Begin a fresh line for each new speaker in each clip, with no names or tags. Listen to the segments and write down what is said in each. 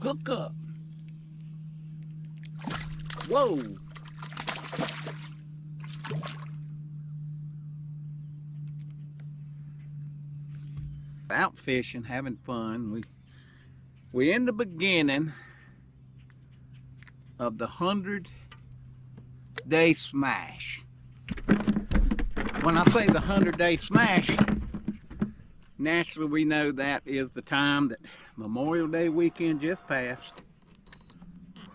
Hook up. Whoa. Out fishing, having fun. We in the beginning of the 100-day smash. When I say the 100-day smash, naturally we know that is the time that Memorial Day weekend just passed.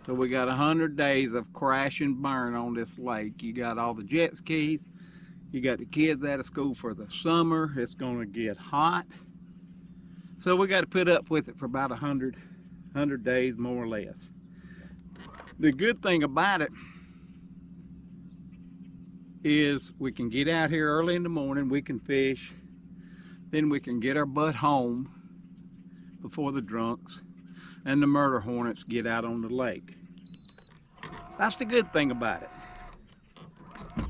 So we got 100 days of crash and burn on this lake. You got all the jet skis, you got the kids out of school for the summer. It's gonna get hot. So we got to put up with it for about 100 days, more or less. The good thing about it is we can get out here early in the morning, we can fish, then we can get our butt home before the drunks and the murder hornets get out on the lake. That's the good thing about it.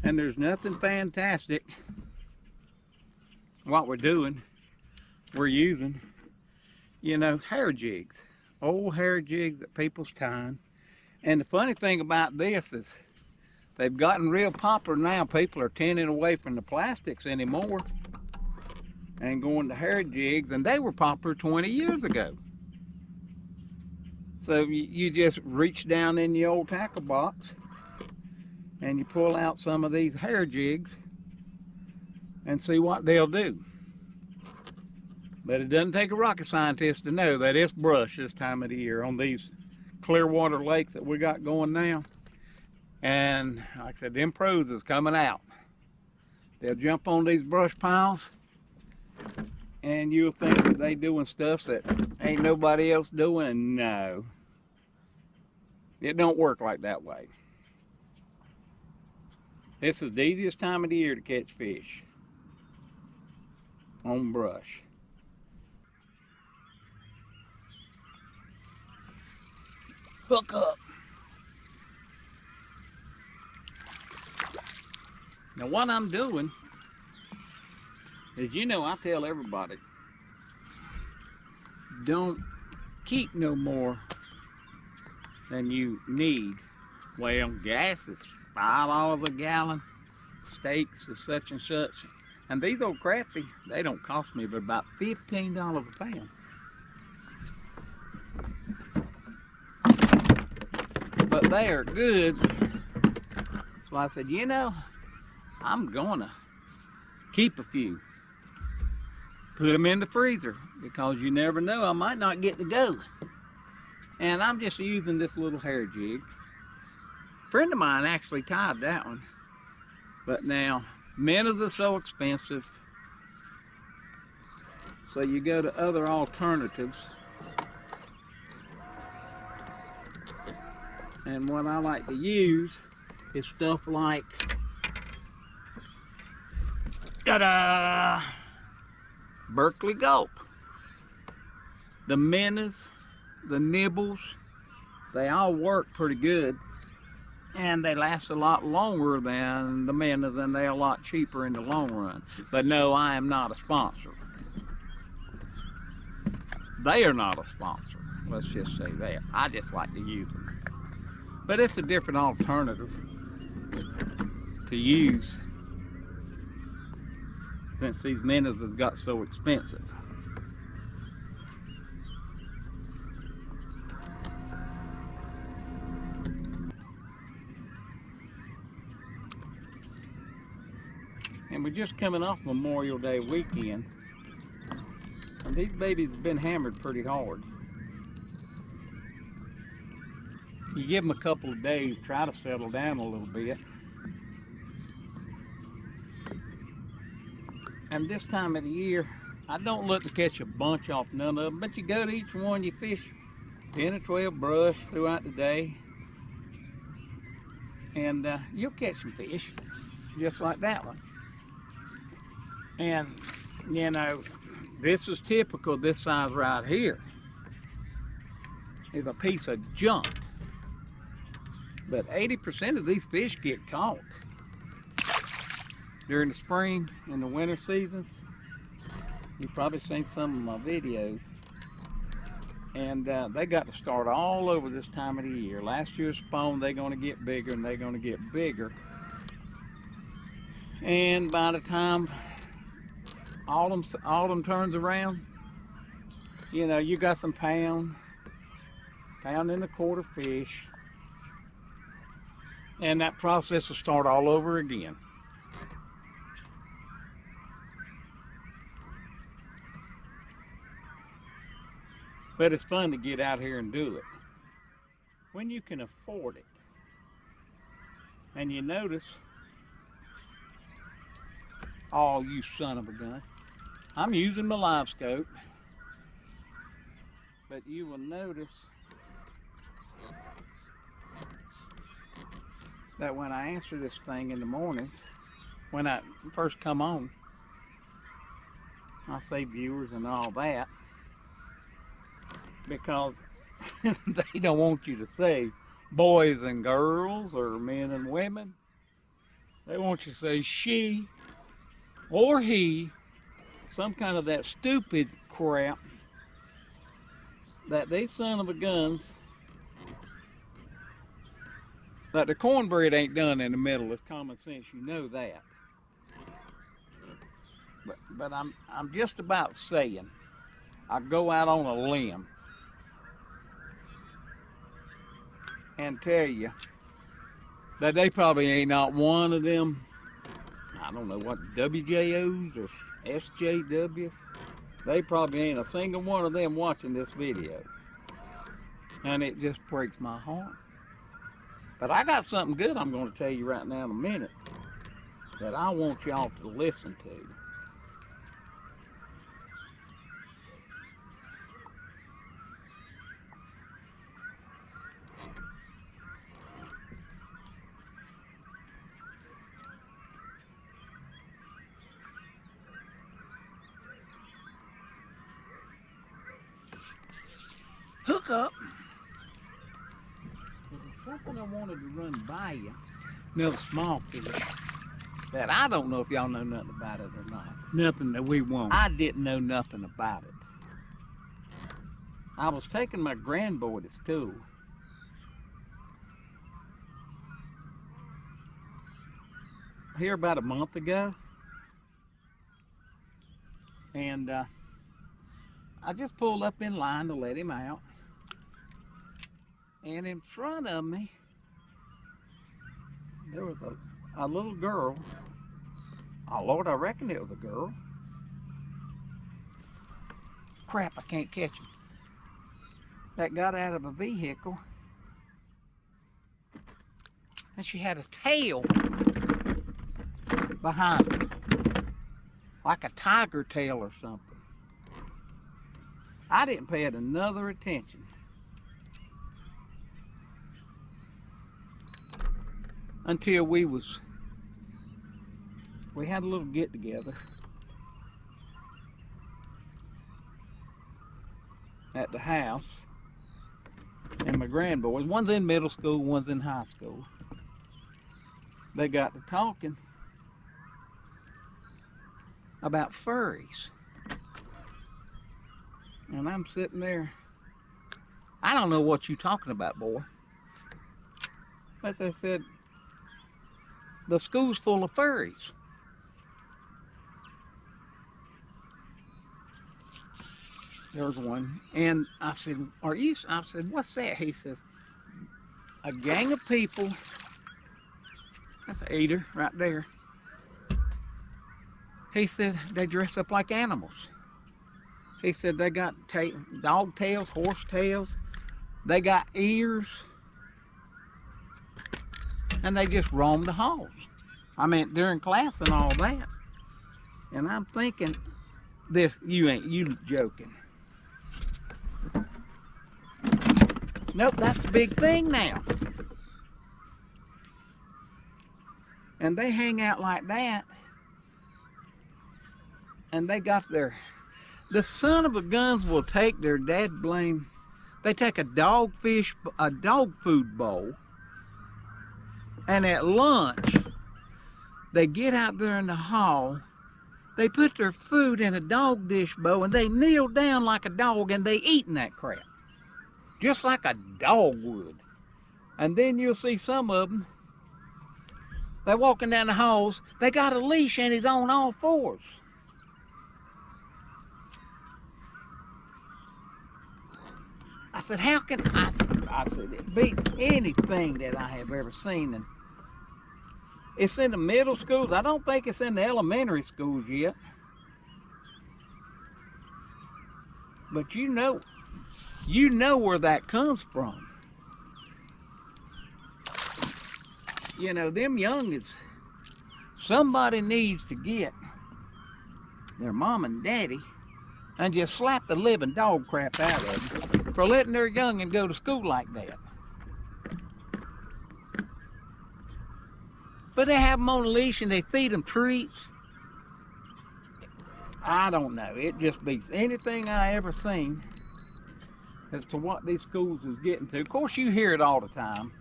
And there's nothing fantastic. What we're doing, we're using, you know, hair jigs, old hair jigs that people's tying. And the funny thing about this is they've gotten real popular now. People are tending away from the plastics anymore and going to hair jigs, and they were popular 20 years ago. So you just reach down in the old tackle box and you pull out some of these hair jigs and see what they'll do. But it doesn't take a rocket scientist to know that it's brush this time of the year on these clear water lakes that we got going now. And like I said, them pros is coming out. They'll jump on these brush piles and you'll think that they doing stuff that ain't nobody else doing. No, it don't work like that way. This is the easiest time of the year to catch fish on brush. Hook up. Now what I'm doing is, you know, I tell everybody, don't keep no more than you need. Well, gas is $5 a gallon, steaks is such and such, and these old crappie, they don't cost me but about $15 a pound. But they are good. So I said, you know, I'm gonna keep a few, put them in the freezer, because you never know, I might not get to go. And I'm just using this little hair jig. A friend of mine actually tied that one, but now minnows are so expensive, so you go to other alternatives. And what I like to use is stuff like, ta-da, Berkeley Gulp. The minnows, the nibbles, they all work pretty good, and they last a lot longer than the minnows, and they're a lot cheaper in the long run. But no, I am not a sponsor. They are not a sponsor, let's just say that. I just like to use them. But it's a different alternative to use since these minnows have got so expensive. And we're just coming off Memorial Day weekend, and these babies have been hammered pretty hard. You give them a couple of days, try to settle down a little bit. And this time of the year, I don't look to catch a bunch off none of them, but you go to each one, you fish 10 or 12 brush throughout the day, and you'll catch some fish, just like that one. And, you know, this is typical. This size right here is a piece of junk. But 80% of these fish get caught during the spring and the winter seasons. You've probably seen some of my videos. And they got to start all over this time of the year. Last year's spawn, they're going to get bigger and they're going to get bigger. And by the time autumn turns around, you know, you got some pound and a quarter fish. And that process will start all over again. But it's fun to get out here and do it when you can afford it. And you notice, oh, you son of a gun, I'm using my live scope, but you will notice that when I answer this thing in the mornings, when I first come on, I say viewers and all that, because they don't want you to say boys and girls or men and women. They want you to say she or he, some kind of that stupid crap that these son of a guns, that the cornbread ain't done in the middle. It's common sense, you know that. But I'm just about saying, I go out on a limb and tell you that they probably ain't not one of them, I don't know what, WJOs or SJWs. They probably ain't a single one of them watching this video. And it just breaks my heart. But I got something good I'm going to tell you right now in a minute that I want y'all to listen to. Hook up. There's something I wanted to run by you. Another small fish that I don't know if y'all know nothing about it or not. Nothing that we won't. I didn't know nothing about it. I was taking my grandboy to school. Here about a month ago. And I just pulled up in line to let him out. And in front of me, there was a little girl. Oh Lord, I reckon it was a girl. Crap, I can't catch him. That got out of a vehicle. And she had a tail behind her. Like a tiger tail or something. I didn't pay it another attention. Until we had a little get together at the house, and my grandboys, one's in middle school, one's in high school. They got to talking about furries. And I'm sitting there, I don't know what you talking about, boy. But they said, the school's full of furries. There's one. And I said, I said, what's that? He says, a gang of people. That's an eater right there. He said, they dress up like animals. He said, they got dog tails, horse tails. They got ears. And they just roam the halls. I mean, during class and all that. And I'm thinking, you joking. Nope, that's the big thing now. And they hang out like that. And they got the son of a guns will take their dad blame. They take a dog food bowl. And at lunch, they get out there in the hall, they put their food in a dog dish bowl, and they kneel down like a dog, and they eating that crap. just like a dog would. And then you'll see some of them, they're walking down the halls, they got a leash and he's on all fours. I said, how can I said, it beats anything that I have ever seen. And it's in the middle schools. I don't think it's in the elementary schools yet. But you know where that comes from. You know, them youngins, somebody needs to get their mom and daddy and just slap the living dog crap out of them for letting their youngin go to school like that. But they have them on a leash and they feed them treats. I don't know. It just beats anything I ever seen as to what these schools is getting to. Of course, you hear it all the time.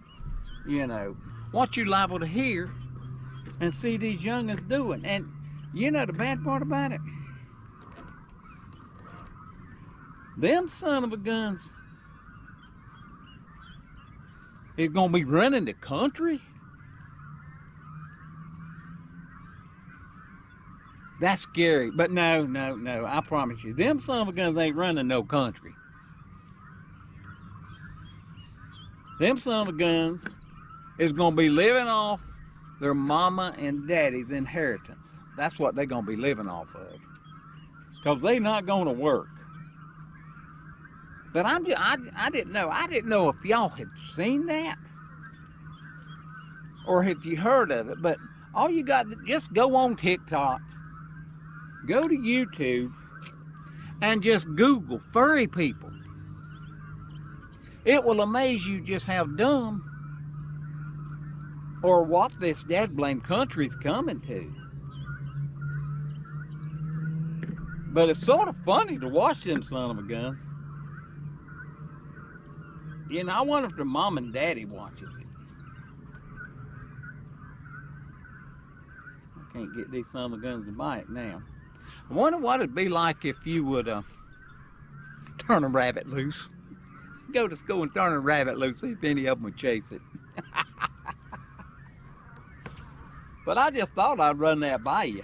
You know, what you liable to hear and see these youngins doing. And you know the bad part about it? Them son of a guns is gonna be running the country. That's scary. But no, I promise you, them son of a guns ain't running no country. Them son of a guns is gonna be living off their mama and daddy's inheritance. That's what they're gonna be living off of. Because they're not gonna work. But I didn't know. I didn't know if y'all had seen that or if you heard of it. But all you got to just go on TikTok, go to YouTube, and just Google furry people. It will amaze you just how dumb or what this dad-blame country's coming to. But it's sort of funny to watch them son of a guns. You know, I wonder if their mom and daddy watches it. I can't get these son of a guns to bite now. I wonder what it'd be like if you would turn a rabbit loose. Go to school and turn a rabbit loose, see if any of them would chase it. But I just thought I'd run that by you.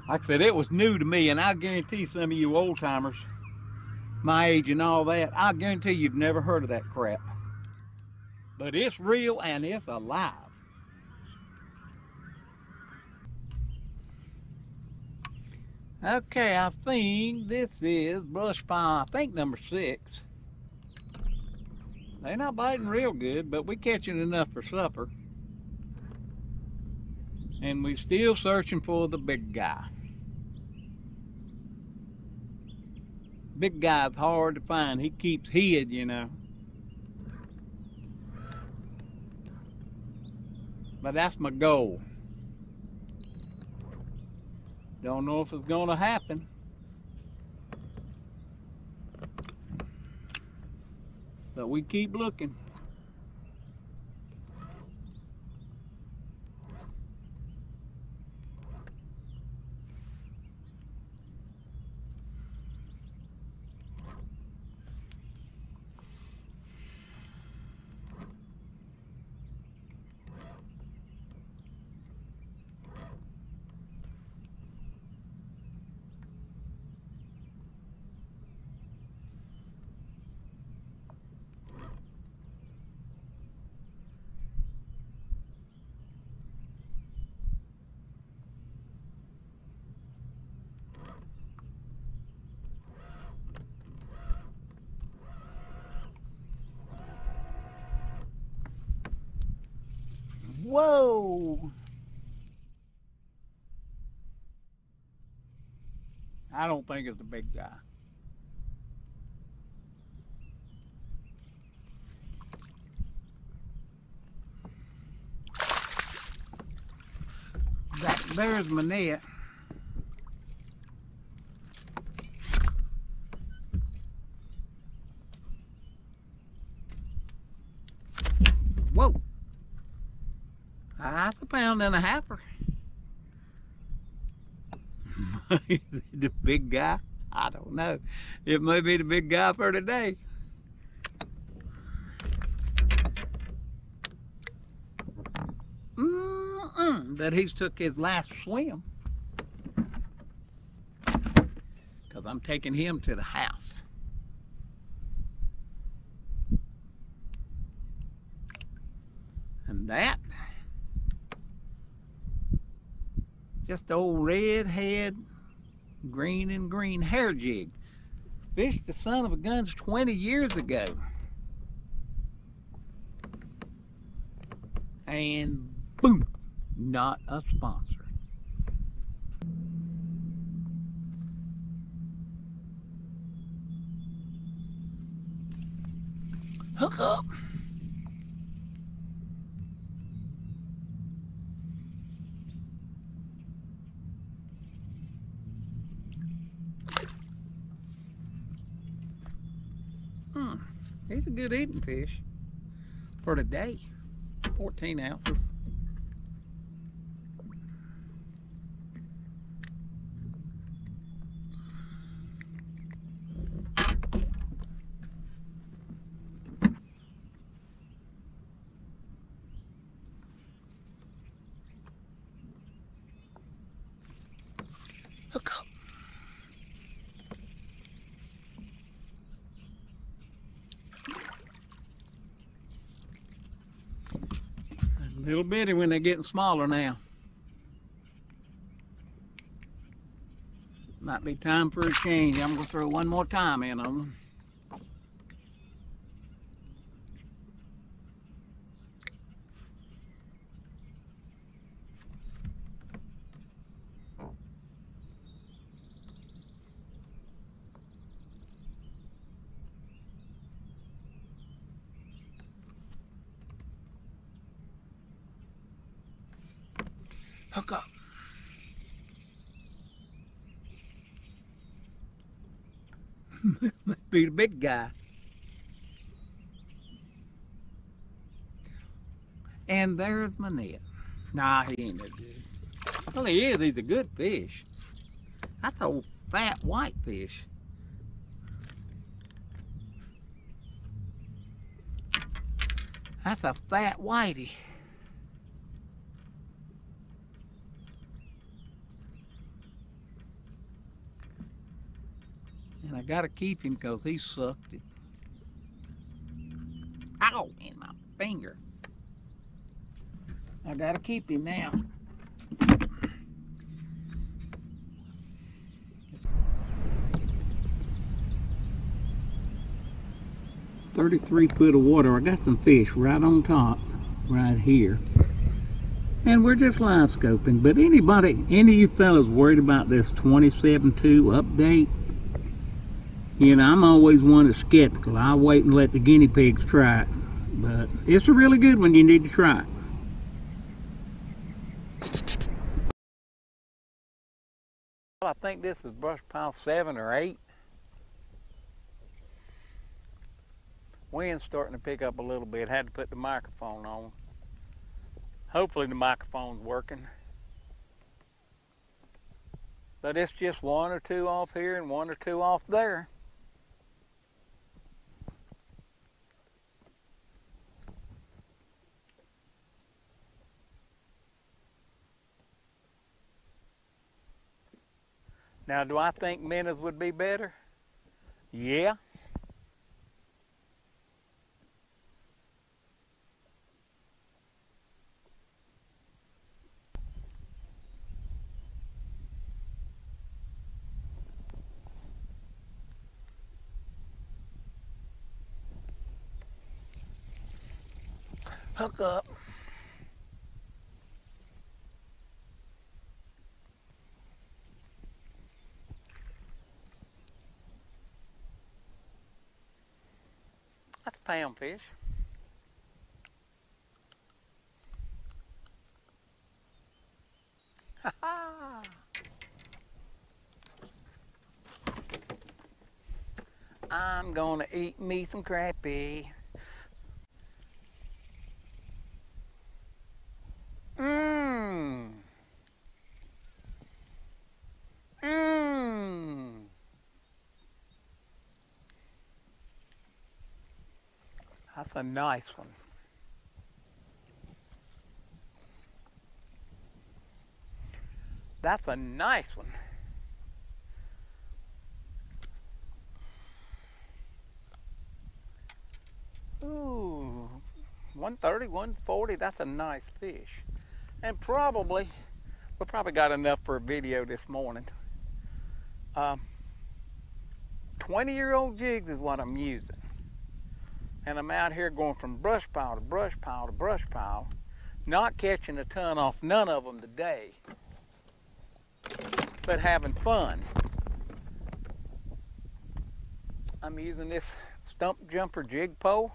Like I said, it was new to me, and I guarantee some of you old timers, my age and all that, I guarantee you've never heard of that crap. But it's real and it's alive. Okay, I think this is brush pile, I think number 6. They're not biting real good, but we're catching enough for supper. And we're still searching for the big guy. Big guy's hard to find. He keeps hid, you know. But that's my goal. Don't know if it's gonna happen. But we keep looking. Whoa! I don't think it's the big guy. There's my net. Whoa! That's a pound and a halfer. The big guy? I don't know. It may be the big guy for today. that he's took his last swim. Because I'm taking him to the house. And that, just old redhead, green and green hair jig. Fished the son of a guns 20 years ago. And boom, not a sponsor. Hook up. He's a good eating fish for today. 14 ounces. Hook up. A little bitty when they're getting smaller now. Might be time for a change. I'm going to throw one more time in on them. Hook up. Must be the big guy. And there's my net. Nah, he ain't that good. Well, he is. He's a good fish. That's a fat white fish. That's a fat whitey. And I gotta keep him because he sucked it. Ow! In my finger. I gotta keep him now. 33 foot of water. I got some fish right on top, right here. And we're just line scoping. But any of you fellas worried about this 27.2 update? You know, I'm always one that's skeptical. I'll wait and let the guinea pigs try it. But it's a really good one. You need to try it. Well, I think this is brush pile 7 or 8. Wind's starting to pick up a little bit. Had to put the microphone on. Hopefully the microphone's working. But it's just 1 or 2 off here and 1 or 2 off there. Now, do I think minnows would be better? Yeah. Hook up. That's a pound fish. Ha ha! I'm gonna eat me some crappie. Mmm. Mmm. That's a nice one. That's a nice one. Ooh, 130, 140, that's a nice fish. And probably, we probably got enough for a video this morning. 20-year-old jigs is what I'm using. And I'm out here going from brush pile to brush pile to brush pile, not catching a ton off none of them today, but having fun. I'm using this stump jumper jig pole,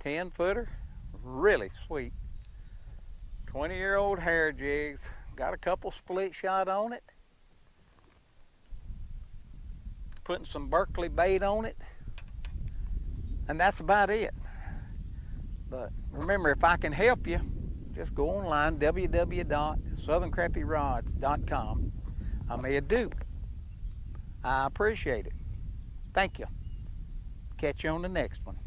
10-footer, really sweet. 20-year-old hair jigs, got a couple split shot on it. Putting some Berkeley bait on it, and that's about it. But remember, if I can help you, just go online, www.southerncrappierods.com. I may a dupe. I appreciate it. Thank you. Catch you on the next one.